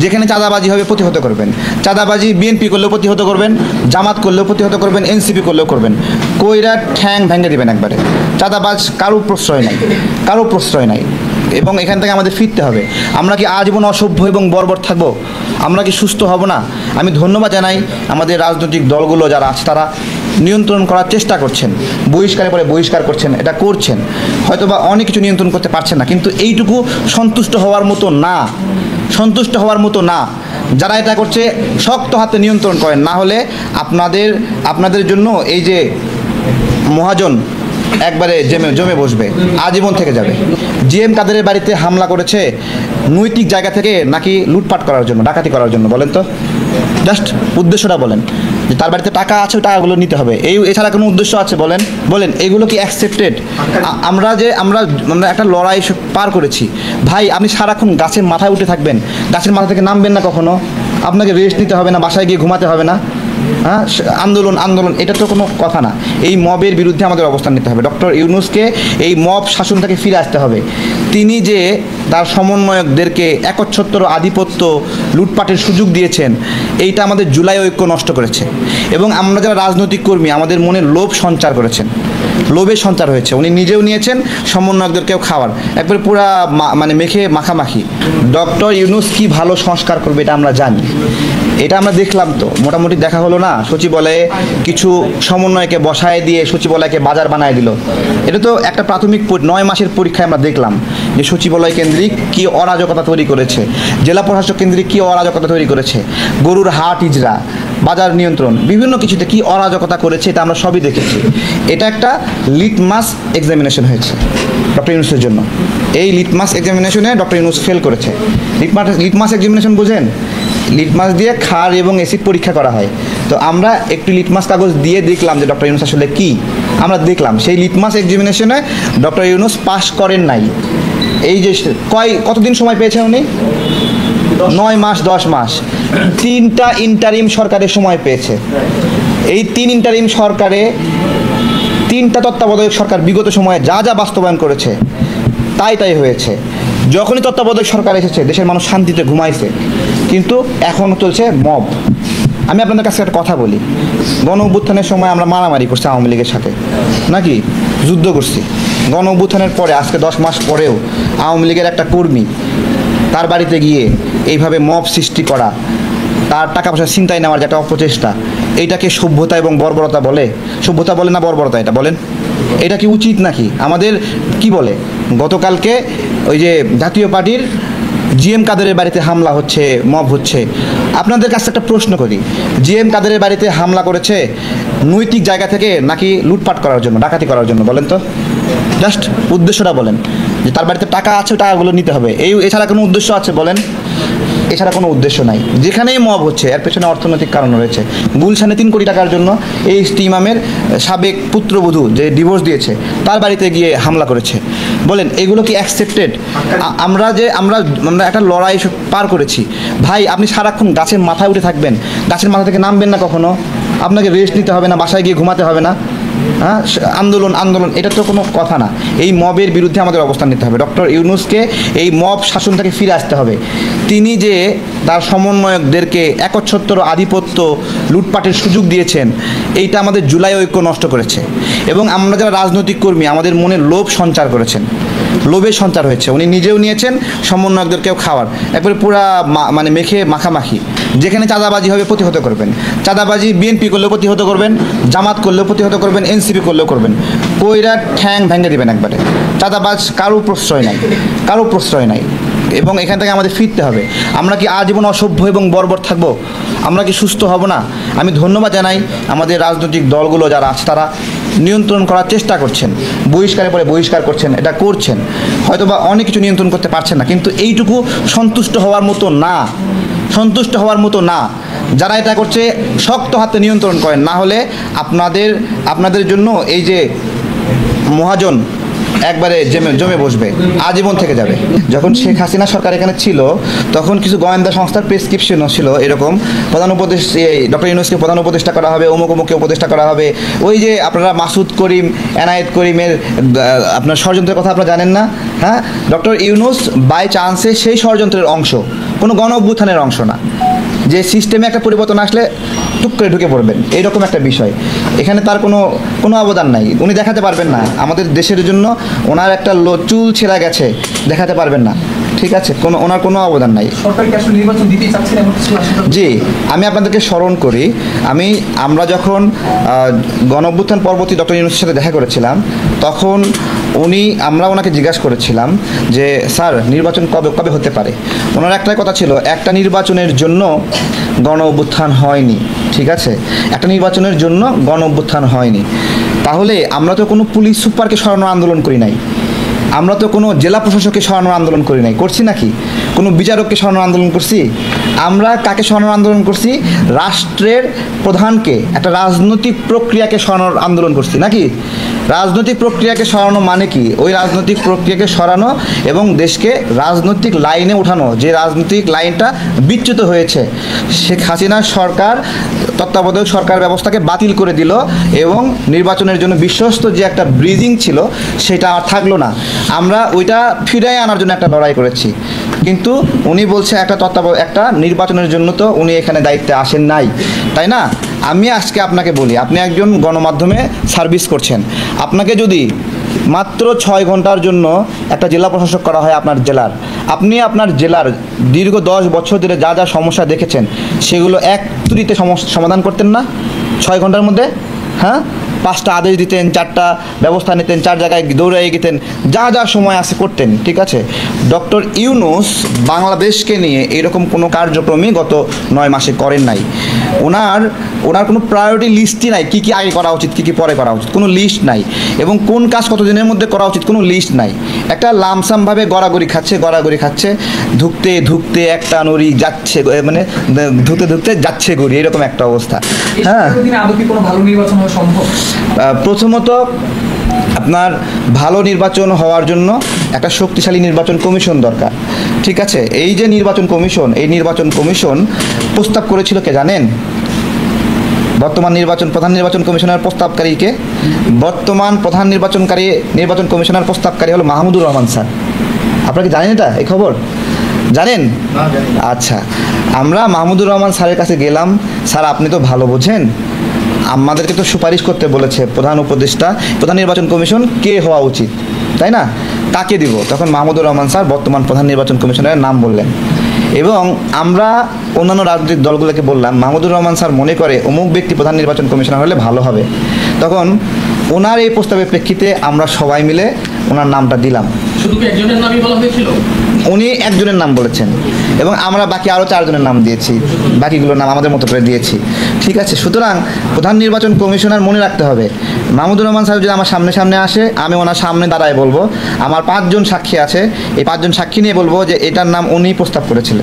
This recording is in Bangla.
যেখানে চাঁদাবাজি হবে প্রতিহত করবেন। চাঁদাবাজি বিএনপি করলেও প্রতিহত করবেন, জামাত করলেও প্রতিহত করবেন, এনসিপি করলেও করবেন। কইরা ঠ্যাং ভেঙে দিবেন একবারে। চাঁদাবাজ কারো প্রশ্রয় নাই, কারো প্রশ্রয় নাই। এবং এখান থেকে আমাদের ফিরতে হবে। আমরা কি আজীবন অসভ্য এবং বর্বর থাকবো? আমরা কি সুস্থ হব না? আমি ধন্যবাদ জানাই আমাদের রাজনৈতিক দলগুলো যারা আছে, তারা নিয়ন্ত্রণ করার চেষ্টা করছেন, বহিষ্কারের পরে বহিষ্কার করছেন, এটা করছেন। হয়তোবা অনেক কিছু নিয়ন্ত্রণ করতে পারছেন না, কিন্তু এইটুকু সন্তুষ্ট হওয়ার মতো না, সন্তুষ্ট হওয়ার মতো না। যারা এটা করছে শক্ত হাতে নিয়ন্ত্রণ করেন, না হলে আপনাদের জন্য এই যে মহাজন একবারে জমে বসবে, আজীবন থেকে যাবে। জিএম কাদেরের বাড়িতে হামলা করেছে নৈতিক জায়গা থেকে নাকি লুটপাট করার জন্য, ডাকাতি করার জন্য? বলেন তো, জাস্ট উদ্দেশ্যটা বলেন। যে তার বাড়িতে টাকা আছে, টাকাগুলো নিতে হবে, এছাড়া কোনো উদ্দেশ্য আছে? বলেন এগুলো কি অ্যাকসেপ্টেড? আমরা একটা লড়াই পার করেছি ভাই। আপনি সারাক্ষণ গাছের মাথায় উঠে থাকবেন, গাছের মাথা থেকে নামবেন না কখনো? আপনাকে রেস্ট নিতে হবে না? বাসায় গিয়ে ঘুমাতে হবে না? হ্যাঁ, আন্দোলন এটা তো কোনো কথা না। এই মবের বিরুদ্ধে আমাদের অবস্থান নিতে হবে। ডক্টর ইউনূসকে এই মব শাসন থেকে ফিরে আসতে হবে। তিনি যে তার সমন্বয়কদেরকে একচ্ছত্র আধিপত্য লুটপাটের সুযোগ দিয়েছেন, এইটা আমাদের জুলাই ঐক্য নষ্ট করেছে। এবং আমরা যারা রাজনৈতিক কর্মী, আমাদের মনে লোভ সঞ্চার করেছেন, লোভের সঞ্চার হয়েছে। উনি নিজেও নিয়েছেন, সমন্বয়কদেরকেও খাওয়ার একবারে পুরা মেখে মাখামাখি। ডক্টর ইউনূস কি ভালো সংস্কার করবে এটা আমরা জানি, এটা আমরা দেখলাম। তো মোটামুটি দেখা হলো না, সচিবালয়ে কিছু সমন্বয়কে বসায় দিয়ে সচিবালয়কে বাজার বানায় দিল। এটা তো একটা প্রাথমিক 9 মাসের পরীক্ষায় আমরা দেখলাম যে সচিবালয় কেন্দ্রিক কী অরাজকতা তৈরি করেছে, জেলা প্রশাসক কেন্দ্রিক কী অরাজকতা তৈরি করেছে, গরুর হাট ইজরা, বাজার নিয়ন্ত্রণ, বিভিন্ন কিছুতে কী অরাজকতা করেছে, এটা আমরা সবই দেখেছি। এটা একটা লিটমাস এক্সামিনেশন হয়েছে ডক্টর ইউনূসের জন্য। এই লিটমাস এক্সামিনেশনে ডক্টর ইউনূস ফেল করেছে। লিটমাস এক্সামিনেশন বুঝেন? লিটমাস দিয়ে ক্ষার এবং অ্যাসিড পরীক্ষা করা হয়। তো আমরা একটু লিটমাস কাগজ দিয়ে দেখলাম যে ডক্টর ইউনূস আসলে কী, আমরা দেখলাম। সেই লিটমাস এক্সামিনেশনে ডক্টর ইউনূস পাস করেন নাই। এই যে কতদিন সময় পেয়েছেন উনি? 9 মাস 10 মাস। 3টা ইন্টারিম সরকারের সময় পেয়েছে। এই 3 ইন্টারিম সরকারে 3টা তত্ত্বাবধায়ক সরকার বিগত সময়ে যা যা বাস্তবায়ন করেছে তাই হয়েছে। যখনই তত্ত্বাবধায়ক সরকার এসেছে, দেশের মানুষ শান্তিতে ঘুমাইছে, কিন্তু এখন চলছে মব। আমি আপনাদের কাছে একটা কথা বলি, গণ অভ্যুত্থানের সময় আমরা মারামারি করছি আওয়ামী লীগের সাথে, নাকি যুদ্ধ করছি? গণ অভ্যুত্থানের পরে আজকে 10 মাস পরেও আওয়ামী লীগের একটা কর্মী, তার বাড়িতে গিয়ে এইভাবে মব সৃষ্টি করা, তার টাকা পয়সা ছিনতাই নেওয়ার যে একটা অপচেষ্টা, এইটাকে সভ্যতা এবং বর্বরতা বলে? সভ্যতা বলে না বর্বরতা? এটা বলেন, এটা কি উচিত নাকি? আমাদের কি বলে, গতকালকে ওই যে জাতীয় পার্টির জিএম কাদেরের বাড়িতে হামলা হচ্ছে, মব হচ্ছে। আপনাদের কাছে একটা প্রশ্ন করি, জিএম কাদেরের বাড়িতে হামলা করেছে নৈতিক জায়গা থেকে নাকি লুটপাট করার জন্য, ডাকাতি করার জন্য? বলেন তো, জাস্ট উদ্দেশ্যটা বলেন। যে তার বাড়িতে টাকা আছে, টাকাগুলো নিতে হবে, এছাড়া কোনো উদ্দেশ্য আছে? বলেন, এছাড়া কোনো উদ্দেশ্য নাই। যেখানেই মব হচ্ছে এর পেছনে অর্থনৈতিক কারণ রয়েছে। গুলশানে 3 কোটি টাকার জন্য এই ইমামের সাবেক পুত্রবধূ যে ডিভোর্স দিয়েছে, তার বাড়িতে গিয়ে হামলা করেছে। বলেন এগুলো কি অ্যাকসেপ্টেড? আমরা একটা লড়াই পার করেছি ভাই। আপনি সারাক্ষণ গাছের মাথায় উঠে থাকবেন, গাছের মাথা থেকে নামবেন না কখনো? আপনাকে রেস্ট নিতে হবে না? বাসায় গিয়ে ঘুমাতে হবে না? হ্যাঁ, আন্দোলন এটা তো কোনো কথা না। এই মবের বিরুদ্ধে আমাদের অবস্থান নিতে হবে। ডক্টর ইউনূসকে এই মব শাসন থেকে ফিরে আসতে হবে। তিনি যে তার সমন্বয়কদেরকে একচ্ছত্র আধিপত্য লুটপাটের সুযোগ দিয়েছেন, এইটা আমাদের জুলাই ঐক্য নষ্ট করেছে। এবং আমরা যারা রাজনৈতিক কর্মী, আমাদের মনে লোভ সঞ্চার করেছেন, লোভের সঞ্চার হয়েছে। উনি নিজেও নিয়েছেন, সমন্বয়কদেরকেও খাওয়ার একবারে পুরা মেখে মাখামাখি। যেখানে চাঁদাবাজি হবে প্রতিহত করবেন। চাঁদাবাজি বিএনপি করলেও প্রতিহত করবেন, জামাত করলেও প্রতিহত করবেন, এনসিপি করলেও করবেন। কইরা ঠ্যাং ভেঙে দিবেন একবারে। চাঁদাবাজ কারো প্রশ্রয় নাই, কারো প্রশ্রয় নাই। এবং এখান থেকে আমাদের ফিরতে হবে। আমরা কি আজীবন অসভ্য এবং বর্বর থাকবো? আমরা কি সুস্থ হব না? আমি ধন্যবাদ জানাই আমাদের রাজনৈতিক দলগুলো যারা আছে, তারা নিয়ন্ত্রণ করার চেষ্টা করছেন, বহিষ্কারের পরে বহিষ্কার করছেন, এটা করছেন। হয়তোবা অনেক কিছু নিয়ন্ত্রণ করতে পারছেন না, কিন্তু এইটুকু সন্তুষ্ট হওয়ার মতো না, সন্তুষ্ট হওয়ার মতো না। যারা এটা করছে শক্ত হাতে নিয়ন্ত্রণ করেন, না হলে আপনাদের জন্য এই যে মহাজন একবারে জমে বসবে, আজীবন থেকে যাবে। যখন শেখ হাসিনা সরকার এখানে ছিল, তখন কিছু গোয়েন্দা সংস্থার প্রেসক্রিপশনও ছিল এরকম, প্রধান উপদেষ্টা ডক্টর ইউনূসকে প্রধান উপদেষ্টা করা হবে, অমুককে উপদেষ্টা করা হবে। ওই যে আপনারা মাসুদ করিম, এনায়েত করিমের আপনার ষড়যন্ত্রের কথা আপনারা জানেন না? হ্যাঁ, ডক্টর ইউনূস বাই চান্সে সেই ষড়যন্ত্রের অংশ। কোনো গণ অভ্যুত্থানের অংশ না, যে সিস্টেমে একটা পরিবর্তন আসলে টুক করে ঢুকে পড়বেন এইরকম একটা বিষয়। এখানে তার কোনো অবদান নাই, উনি দেখাতে পারবেন না আমাদের দেশের জন্য ওনার একটা চুল ছেঁড়া গেছে, দেখাতে পারবেন না, ঠিক আছে, ওনার কোনো অবদান নাই। জি, আমি আপনাদেরকে স্মরণ করি, আমরা যখন গণ অভ্যুত্থান পরবর্তী ডক্টর ইউনূসের সাথে দেখা করেছিলাম, তখন আমরা ওনাকে জিজ্ঞাসা করেছিলাম যে স্যার নির্বাচন কবে হতে পারে। ওনার একটাই কথা ছিল, একটা নির্বাচনের জন্য গণ অভ্যুত্থান হয়নি, ঠিক আছে, একটা নির্বাচনের জন্য গণ অভ্যুত্থান হয়নি। তাহলে আমরা তো কোনো পুলিশ সুপারকে সরানোর আন্দোলন করি নাই, আমরা তো কোনো জেলা প্রশাসককে সরানোর আন্দোলন করি নাই, করছি নাকি? কোনো বিচারককে সরানোর আন্দোলন করছি? আমরা কাকে সরানোর আন্দোলন করছি? রাষ্ট্রের প্রধানকে, একটা রাজনৈতিক প্রক্রিয়াকে সরানোর আন্দোলন করছি নাকি? রাজনৈতিক প্রক্রিয়াকে সরানো মানে কি? ওই রাজনৈতিক প্রক্রিয়াকে সরানো এবং দেশকে রাজনৈতিক লাইনে ওঠানো, যে রাজনৈতিক লাইনটা বিচ্যুত হয়েছে। শেখ হাসিনার সরকার তত্ত্বাবধায়ক সরকার ব্যবস্থাকে বাতিল করে দিল এবং নির্বাচনের জন্য বিশ্বস্ত যে একটা ব্রিজিং ছিল সেটা আর থাকলো না। আমরা ওইটা ফিরিয়ে আনার জন্য একটা লড়াই করেছি, কিন্তু উনি বলছে একটা নির্বাচনের জন্য তো উনি এখানে দায়িত্বে আসেন নাই, তাই না? আমি আজকে আপনাকে বলি, আপনি একজন গণমাধ্যমে সার্ভিস করছেন, আপনাকে যদি মাত্র 6 ঘন্টার জন্য একটা জেলা প্রশাসক করা হয় আপনার জেলার, আপনি আপনার জেলার দীর্ঘ 10 বছর ধরে যা যা সমস্যা দেখেছেন সেগুলো এক তুড়িতে সমাধান করতেন না 6 ঘন্টার মধ্যে? হ্যাঁ, 5টা আদেশ দিতেন, 4টা ব্যবস্থা নিতেন, 4 জায়গায় দৌড়ে গেতেন, যা যা সময় আছে করতেন, ঠিক আছে। ডক্টর ইউনূস বাংলাদেশকে নিয়ে এরকম কোনো কার্যক্রমই গত 9 মাসে করেন নাই। ওনার কোনো প্রায়োরিটি লিস্টই নাই, কী আগে করা উচিত, কী পরে করা উচিত, কোনো লিস্ট নাই, এবং কোন কাজ কত দিনের মধ্যে করা উচিত কোনো লিস্ট নাই। একটা লামসামভাবে গড়াগড়ি খাচ্ছে, ধুকতে একটা নড়ি যাচ্ছে, মানে ধুতে যাচ্ছে গড়ি, এরকম একটা অবস্থা। হ্যাঁ, প্রথমত আপনার ভালো নির্বাচন হওয়ার জন্য একটা শক্তিশালী নির্বাচন কমিশন দরকার, ঠিক আছে। এই যে নির্বাচন কমিশন প্রস্তাব করেছিল কে জানেন? বর্তমান প্রধান নির্বাচন কমিশনার প্রস্তাবকারীকে? বর্তমান প্রধান নির্বাচন কমিশনার প্রস্তাবকারী হলো মাহমুদুর রহমান স্যার। আপনারা কি জানেন এটা, এই খবর জানেন? আচ্ছা, আমরা মাহমুদুর রহমান স্যারের কাছে গেলাম, স্যার আপনি তো ভালো বোঝেন, আমাদেরকে তো সুপারিশ করতে বলেছে প্রধান উপদেষ্টা, প্রধান নির্বাচন কমিশন কে হওয়া উচিত, তাই না? কাকে দিব? তখন মাহমুদুর রহমান স্যার বর্তমান প্রধান নির্বাচন কমিশনারের নাম বললেন, এবং আমরা অন্যান্য রাজনৈতিক দলগুলোকে বললাম মাহমুদুর রহমান স্যার মনে করে অমুক ব্যক্তি প্রধান নির্বাচন কমিশনার হলে ভালো হবে। তখন ওনার এই প্রস্তাবের প্রেক্ষিতে আমরা সবাই মিলে ওনার নামটা দিলাম। শুধু কি একজনের নামই বলা হয়েছিল? উনি একজনের নাম বলেছেন এবং আমরা বাকি আরও 4 জনের নাম দিয়েছি, বাকিগুলোর নাম আমাদের মতো করে দিয়েছি, ঠিক আছে। সুতরাং প্রধান নির্বাচন কমিশনার মনে রাখতে হবে, মাহমুদুর রহমান সাহেব যদি আমার সামনে আসে, আমি ওনার সামনে দাঁড়ায় বলবো, আমার 5 জন সাক্ষী আছে, এই 5 জন সাক্ষী নিয়ে বলবো যে এটার নাম উনি প্রস্তাব করেছিলেন।